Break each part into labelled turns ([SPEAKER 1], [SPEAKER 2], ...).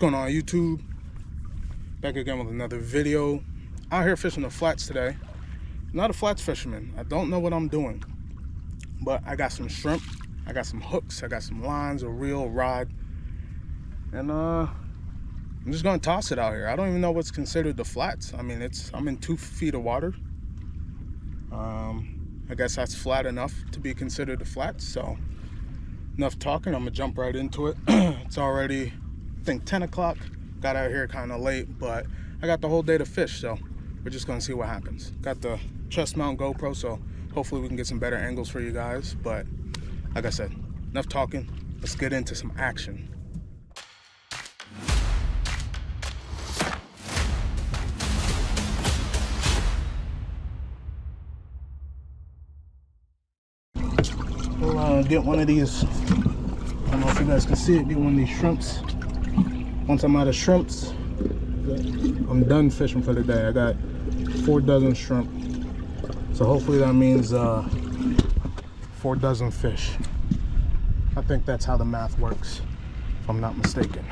[SPEAKER 1] going on, YouTube? Back again with another video. Out here fishing the flats today. Not a flats fisherman. I don't know what I'm doing, but I got some shrimp, I got some hooks, I got some lines, a reel, a rod, and I'm just gonna toss it out here. I don't even know what's considered the flats. I mean, I'm in 2 feet of water. I guess that's flat enough to be considered a flat. So enough talking, I'm gonna jump right into it. It's already, I think, 10 o'clock. Got out here kind of late, but I got the whole day to fish, so we're just gonna see what happens. Got the chest mount GoPro, so hopefully we can get some better angles for you guys. But like I said, enough talking, let's get into some action. We'll get one of these, I don't know if you guys can see it, get one of these shrimps. Once I'm out of shrimps, I'm done fishing for the day. I got 4 dozen shrimp, so hopefully that means 4 dozen fish. I think that's how the math works, if I'm not mistaken.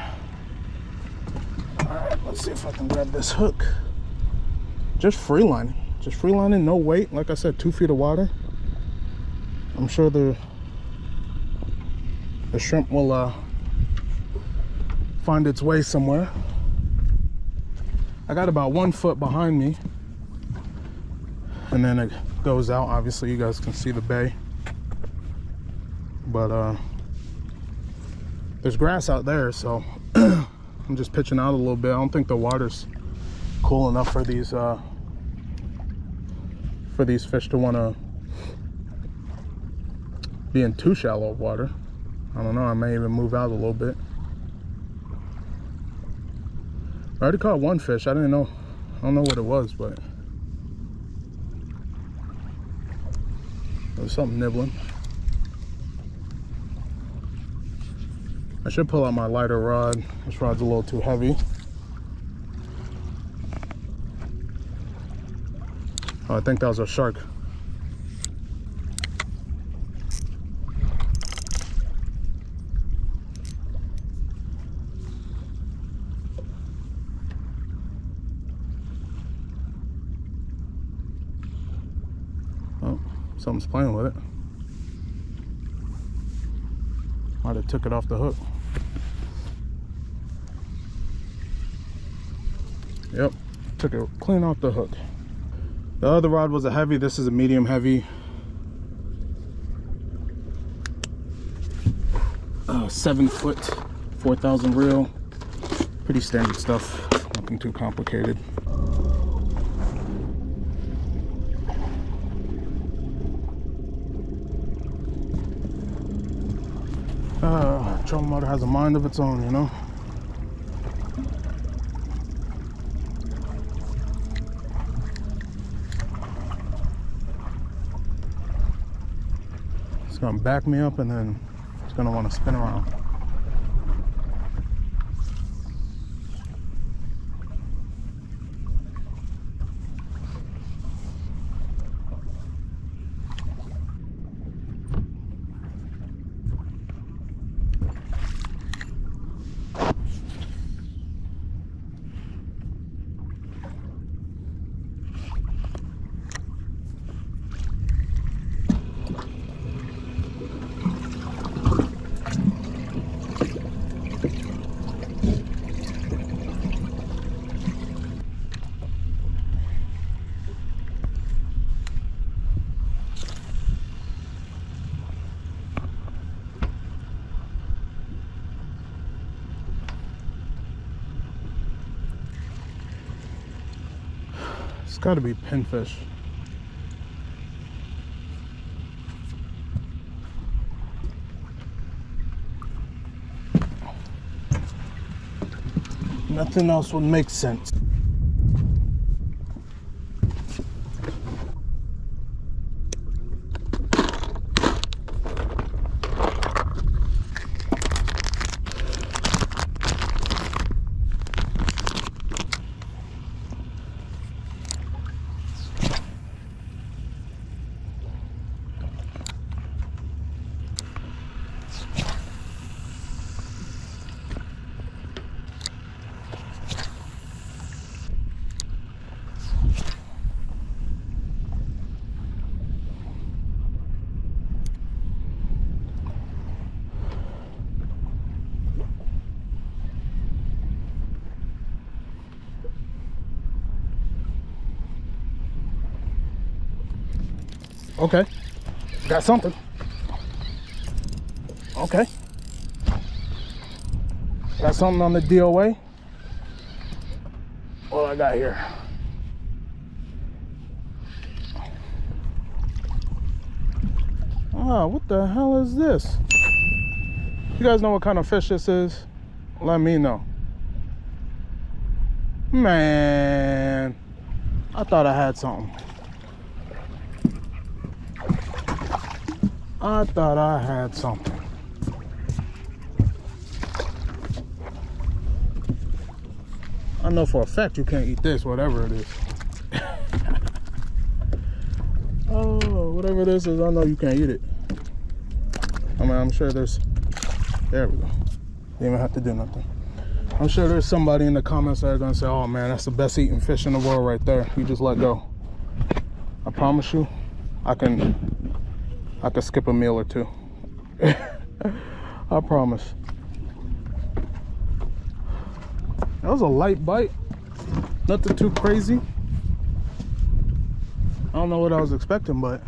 [SPEAKER 1] All right, let's see if I can grab this hook. Just freelining, no weight. Like I said, 2 feet of water. I'm sure the shrimp will find its way somewhere. I got about 1 foot behind me, and then it goes out. Obviously you guys can see the bay, but there's grass out there, so I'm just pitching out a little bit. I don't think the water's cool enough for these fish to want to be in too shallow of water. I don't know, I may even move out a little bit. I already caught 1 fish. I don't know what it was, but there was something nibbling. I should pull out my lighter rod. This rod's a little too heavy. Oh, I think that was a shark. Oh, something's playing with it. Might have took it off the hook. Yep, took it clean off the hook. The other rod was a heavy. This is a medium heavy. 7 foot, 4,000 reel. Pretty standard stuff. Nothing too complicated. Trolling motor has a mind of its own, you know. It's gonna back me up and then it's gonna want to spin around. It's got to be pinfish. Nothing else would make sense. Okay. Got something. Okay. Got something on the DOA. What I got here? Ah, what the hell is this? You guys know what kind of fish this is? Let me know. Man, I thought I had something. I thought I had something. I know for a fact you can't eat this, whatever it is. Oh, whatever this is, I know you can't eat it. I mean, I'm sure there's... There we go. Didn't even have to do nothing. I'm sure there's somebody in the comments that are gonna say, oh man, that's the best eating fish in the world right there. You just let go. I promise you, I can skip a meal or two. I promise. That was a light bite. Nothing too crazy. I don't know what I was expecting, but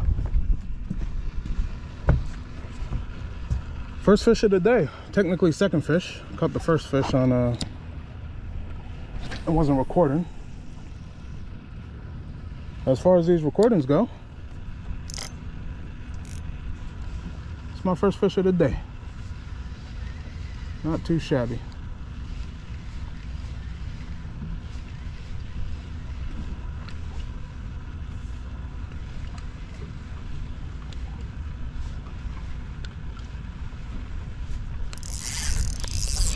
[SPEAKER 1] first fish of the day. Technically second fish. Caught the first fish on I wasn't recording. As far as these recordings go, it's my first fish of the day. Not too shabby.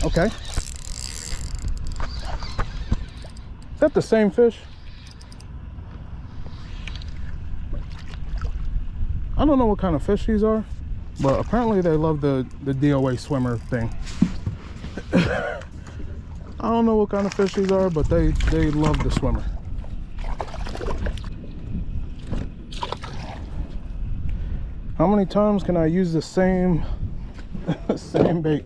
[SPEAKER 1] Okay. Is that the same fish? I don't know what kind of fish these are, but apparently they love the DOA swimmer thing. I don't know what kind of fish these are, but they love the swimmer. How many times can I use the same same bait?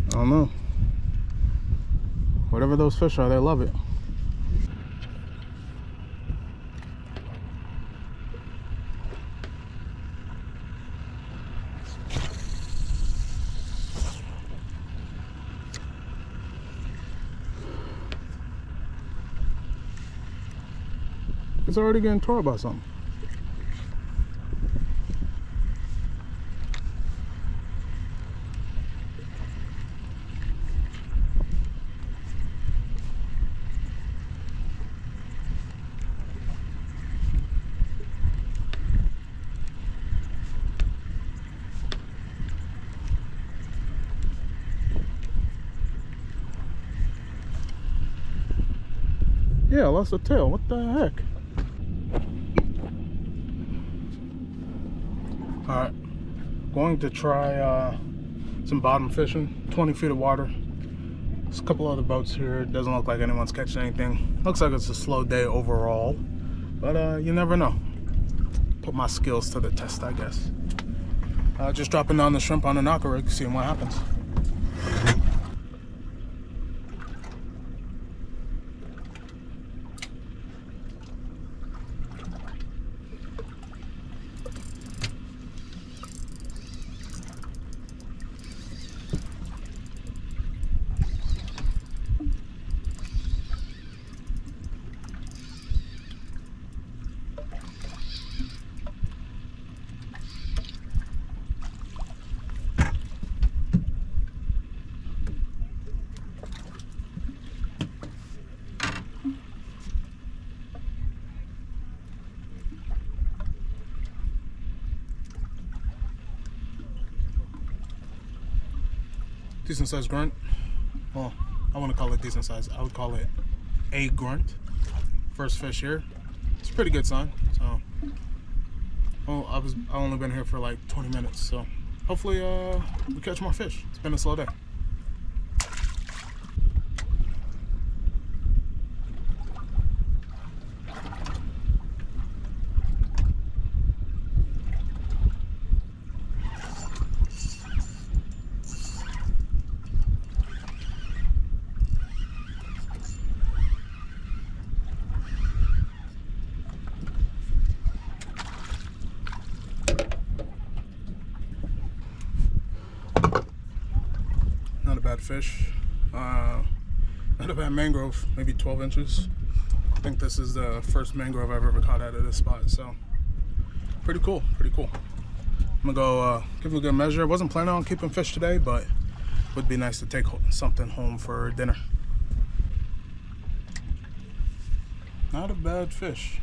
[SPEAKER 1] I don't know. Whatever those fish are, they love it. It's already getting tore by something. Yeah, I lost the tail. What the heck? Alright, going to try some bottom fishing. 20 feet of water. There's a couple other boats here. It doesn't look like anyone's catching anything. Looks like it's a slow day overall, but you never know. Put my skills to the test, I guess. Just dropping down the shrimp on the knocker rig, seeing what happens. Decent sized grunt. Well, I want to call it decent size. I would call it a grunt. First fish here. It's a pretty good sign. So, well, I've only been here for like 20 minutes. So, hopefully, we catch more fish. It's been a slow day. fish. Not a bad mangrove, maybe 12 inches. I think this is the first mangrove I've ever caught out of this spot, so pretty cool, pretty cool. I'm gonna go give it a good measure. I wasn't planning on keeping fish today, but it would be nice to take something home for dinner. Not a bad fish.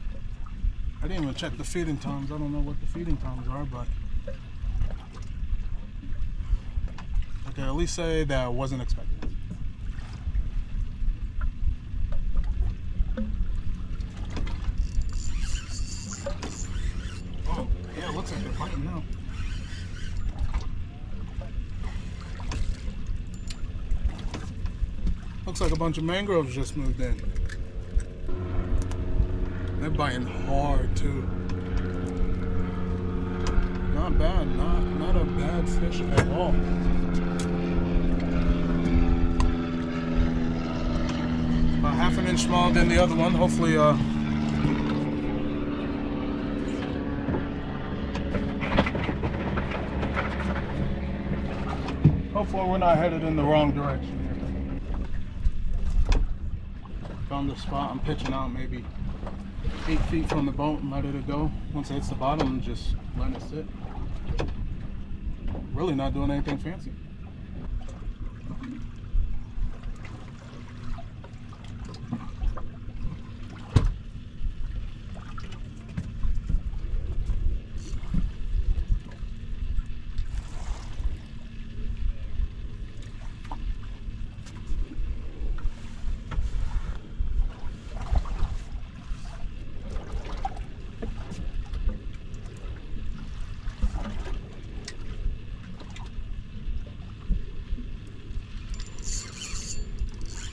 [SPEAKER 1] I didn't even check the feeding times. I don't know what the feeding times are, but I can at least say that I wasn't expecting. Oh, yeah, it looks like they're biting now. Looks like a bunch of mangroves just moved in. They're biting hard too. Not bad, not a bad fish at all. About half an inch smaller than the other one. Hopefully, hopefully we're not headed in the wrong direction. Found the spot. I'm pitching out maybe 8 feet from the boat and let it go. Once it hits the bottom, just let it sit. Really not doing anything fancy.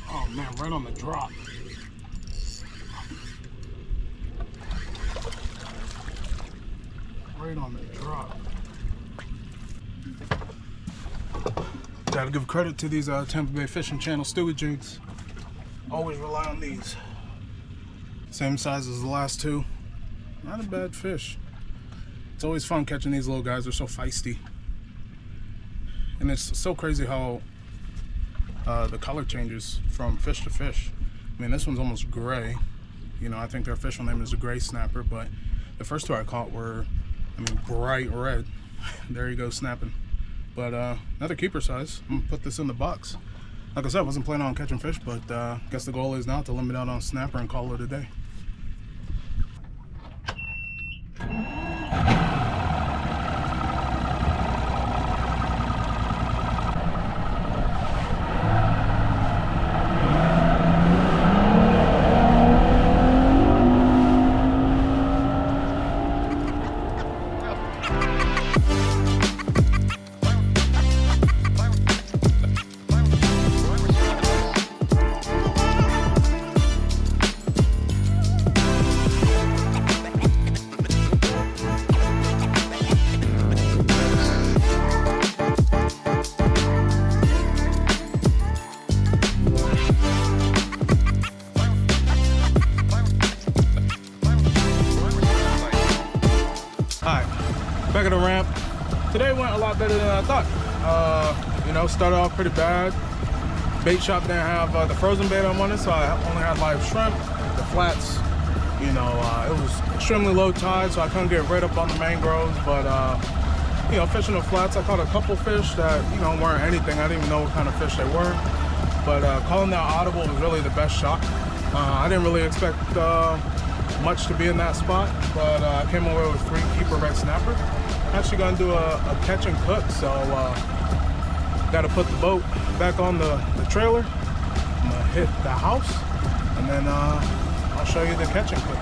[SPEAKER 1] Oh man, right on the drop. Right on the drop. Gotta give credit to these Tampa Bay Fishing Channel Stewie jigs. Always rely on these. Same size as the last two. Not a bad fish. It's always fun catching these little guys. They're so feisty. And it's so crazy how the color changes from fish to fish. I mean, this one's almost gray. You know, I think their official name is a gray snapper, but the first two I caught were, I mean, bright red. There you go, snapping. But another keeper size. I'm gonna put this in the box. Like I said, I wasn't planning on catching fish, but I guess the goal is now to limit out on snapper and call it a day. Back at the ramp. Today went a lot better than I thought. You know, started off pretty bad. Bait shop didn't have the frozen bait I wanted, so I only had live shrimp. The flats, you know, it was extremely low tide, so I couldn't get right up on the mangroves. But you know, fishing the flats, I caught a couple fish that, you know, weren't anything. I didn't even know what kind of fish they were. But calling that audible was really the best shot. I didn't really expect much to be in that spot, but I came away with 3 keeper red snapper. Actually gonna do a catch and cook, so gotta put the boat back on the trailer. I'm gonna hit the house, and then I'll show you the catch and cook.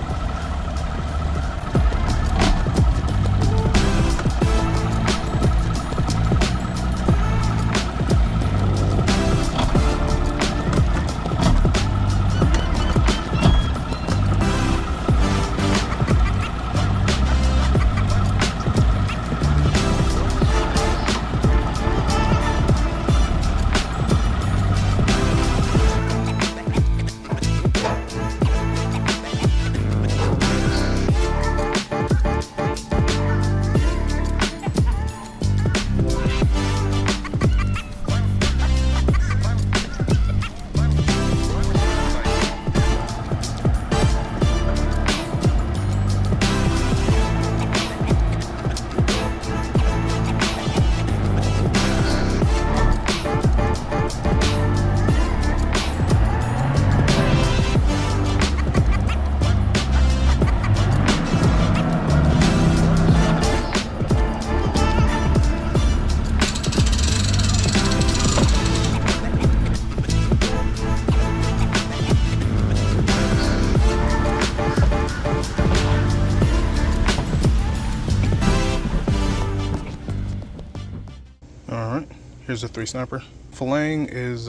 [SPEAKER 1] Here's a 3 snapper. Filleting is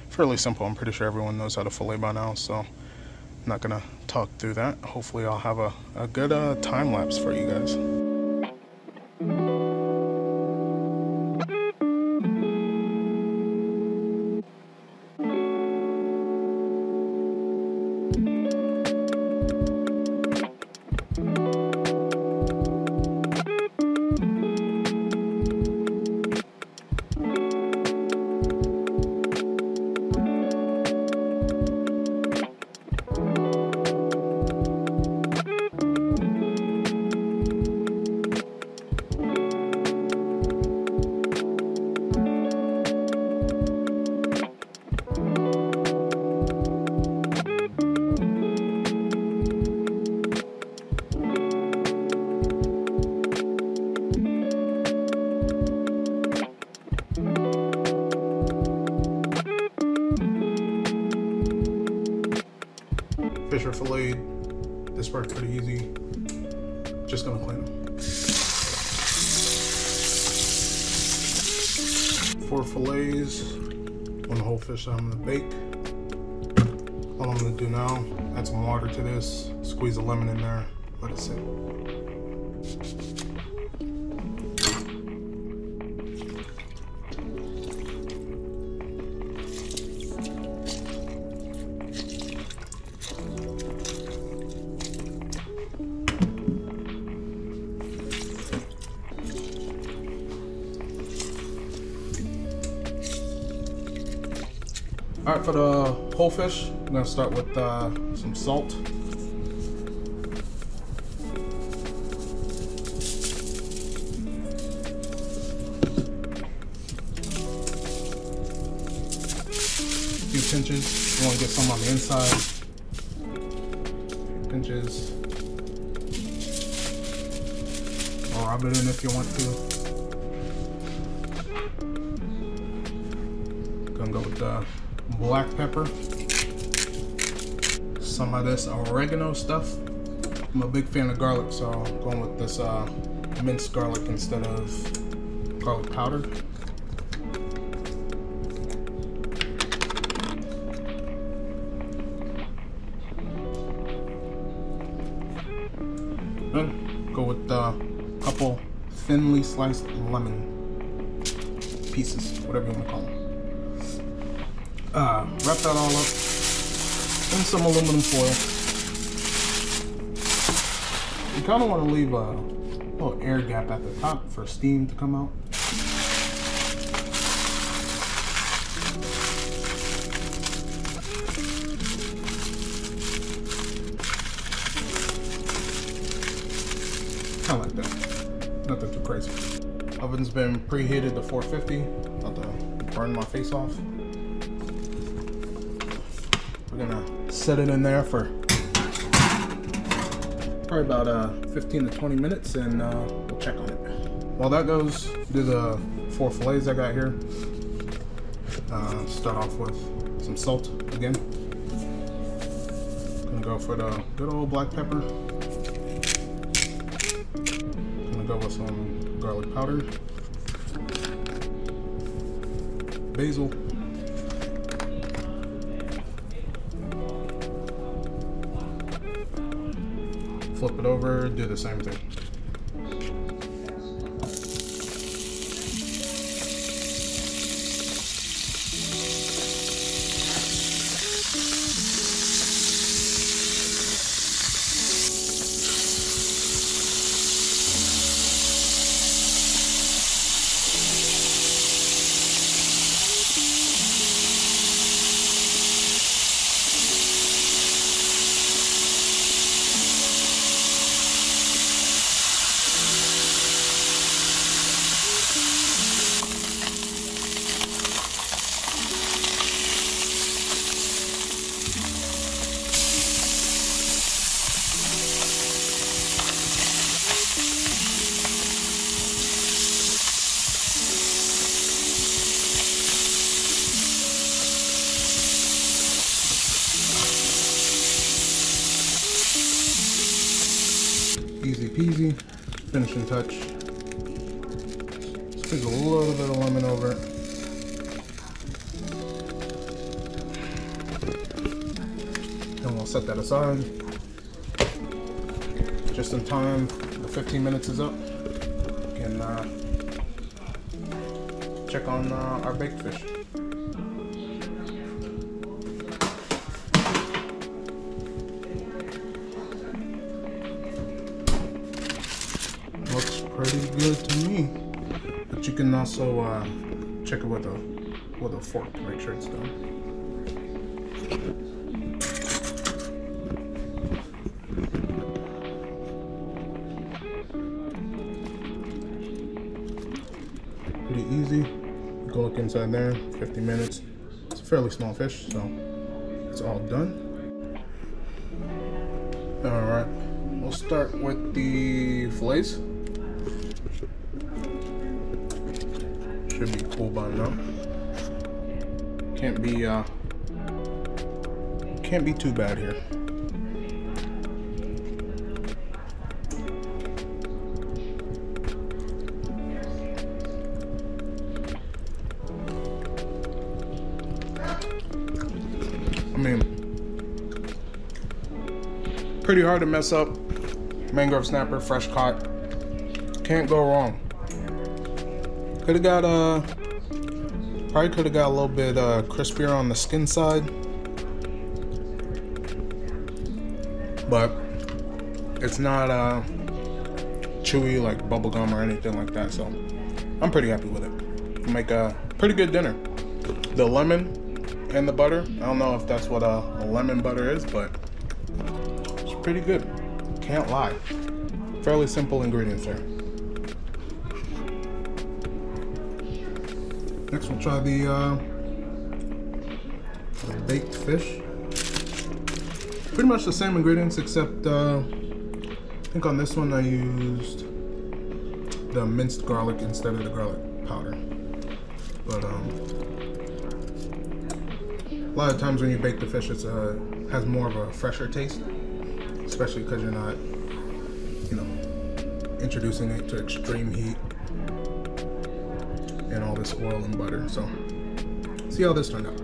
[SPEAKER 1] fairly simple. I'm pretty sure everyone knows how to fillet by now, so I'm not gonna talk through that. Hopefully I'll have a good time lapse for you guys. Fish are filleted. This part's pretty easy. Just gonna clean them. 4 fillets, 1 whole fish that I'm gonna bake. All I'm gonna do now, add some water to this, squeeze a lemon in there, let it sit. All right, for the whole fish, I'm gonna start with some salt. A few pinches. You want to get some on the inside. Pinches. Or rub it in if you want to. Gonna go with the black pepper, some of this oregano stuff. I'm a big fan of garlic, so I'm going with this minced garlic instead of garlic powder. Then go with a couple thinly sliced lemon pieces, whatever you want to call them. Wrap that all up in some aluminum foil. You kind of want to leave a little air gap at the top for steam to come out. Kind of like that. Nothing too crazy. Oven's been preheated to 450. Not to burn my face off. We're gonna set it in there for probably about 15 to 20 minutes, and we'll check on it. While that goes, do the 4 fillets I got here. Start off with some salt again. Gonna go for the good old black pepper. Gonna go with some garlic powder, basil, flip it over, do the same thing. Easy peasy, finishing touch. Squeeze a little bit of lemon over it. set that aside. Just in time, the 15 minutes is up. We can check on our baked fish. Looks pretty good to me, but you can also check it with a fork to make sure it's done. Pretty easy. You go look inside there. 50 minutes. It's a fairly small fish, so it's all done. All right, we'll start with the fillets. Should be cool by now. Can't be too bad here. I mean, pretty hard to mess up. Mangrove snapper, fresh caught. Can't go wrong. Could have got probably could have got a little bit crispier on the skin side, but it's not chewy like bubblegum or anything like that, so I'm pretty happy with it. Make a pretty good dinner. The lemon and the butter, I don't know if that's what a lemon butter is, but it's pretty good. Can't lie. Fairly simple ingredients there. Next we'll try the baked fish. Pretty much the same ingredients, except I think on this one I used the minced garlic instead of the garlic powder. But a lot of times when you bake the fish, it has more of a fresher taste, especially because you're not, you know, introducing it to extreme heat and all this oil and butter. So see how this turned out.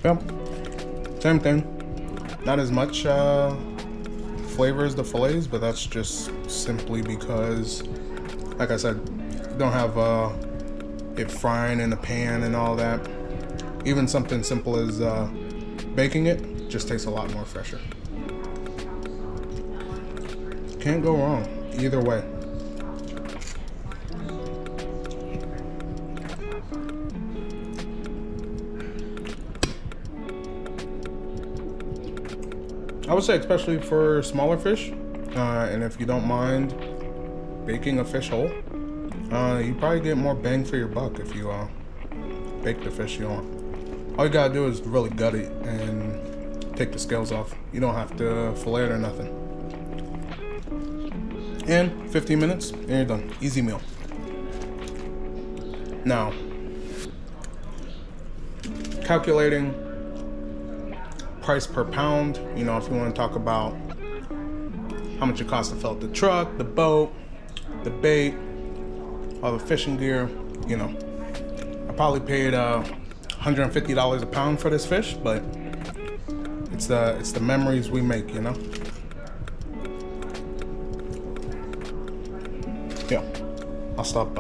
[SPEAKER 1] Yep, same thing. Not as much flavor as the fillets, but that's just simply because, like I said, you don't have it frying in a pan and all that. Even something simple as baking it just tastes a lot more fresher. Can't go wrong either way. I would say especially for smaller fish, and if you don't mind baking a fish whole, you probably get more bang for your buck if you bake the fish you want. All you gotta do is really gut it and take the scales off. You don't have to fillet it or nothing. And 15 minutes, and you're done. Easy meal. Now, calculating price per pound, you know, if you want to talk about how much it costs to fill up the truck, the boat, the bait, all the fishing gear, you know, I probably paid $150 a pound for this fish, but it's the memories we make, you know. Yeah, I'll stop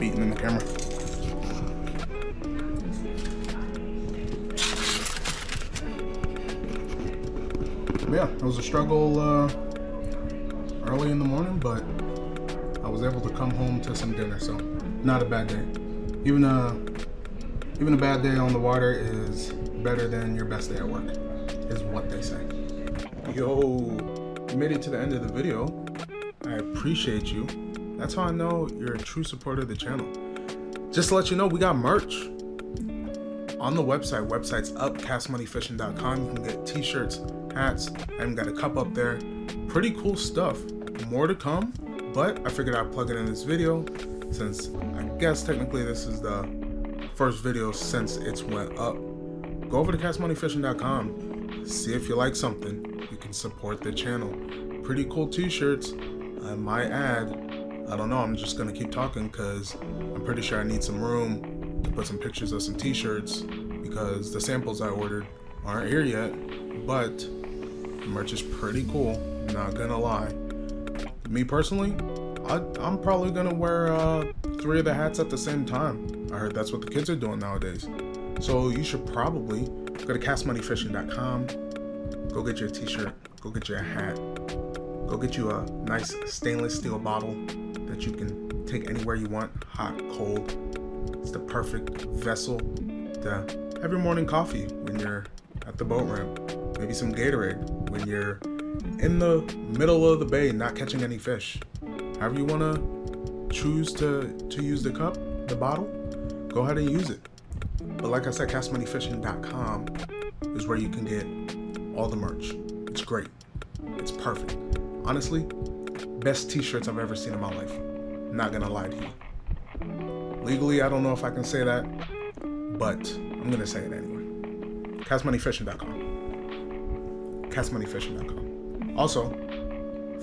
[SPEAKER 1] eating in the camera. Yeah, it was a struggle early in the morning, but I was able to come home to some dinner, so not a bad day. Even a bad day on the water is better than your best day at work, is what they say. Yo, you made it to the end of the video. I appreciate you. That's how I know you're a true supporter of the channel. Just to let you know, we got merch on the website. Website's up, castmoneyfishing.com. You can get t-shirts, hats. I even got a cup up there. Pretty cool stuff. More to come, but I figured I'd plug it in this video since I guess technically this is the first video since it's went up. Go over to castmoneyfishing.com. See if you like something. You can support the channel. Pretty cool t-shirts. I might add, I don't know, I'm just gonna keep talking because I'm pretty sure I need some room to put some pictures of some t-shirts because the samples I ordered aren't here yet, but the merch is pretty cool, not gonna lie. Me personally, I'm probably gonna wear 3 of the hats at the same time. I heard that's what the kids are doing nowadays. So you should probably go to castmoneyfishing.com, go get your t-shirt, go get your hat, go get you a nice stainless steel bottle that you can take anywhere you want, hot, cold. It's the perfect vessel to have your morning coffee when you're at the boat ramp. Maybe some Gatorade when you're in the middle of the bay not catching any fish. However you want to choose to use the cup, the bottle, go ahead and use it. But like I said, castmoneyfishing.com is where you can get all the merch. It's great. It's perfect. Honestly, best t-shirts I've ever seen in my life. Not gonna lie to you. Legally, I don't know if I can say that, but I'm gonna say it anyway. castmoneyfishing.com. castmoneyfishing.com. Also,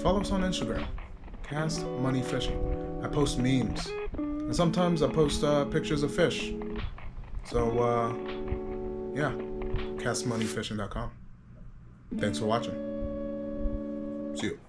[SPEAKER 1] follow us on Instagram. Cast Money Fishing. I post memes, and sometimes I post pictures of fish. So, yeah, castmoneyfishing.com. Thanks for watching. See you.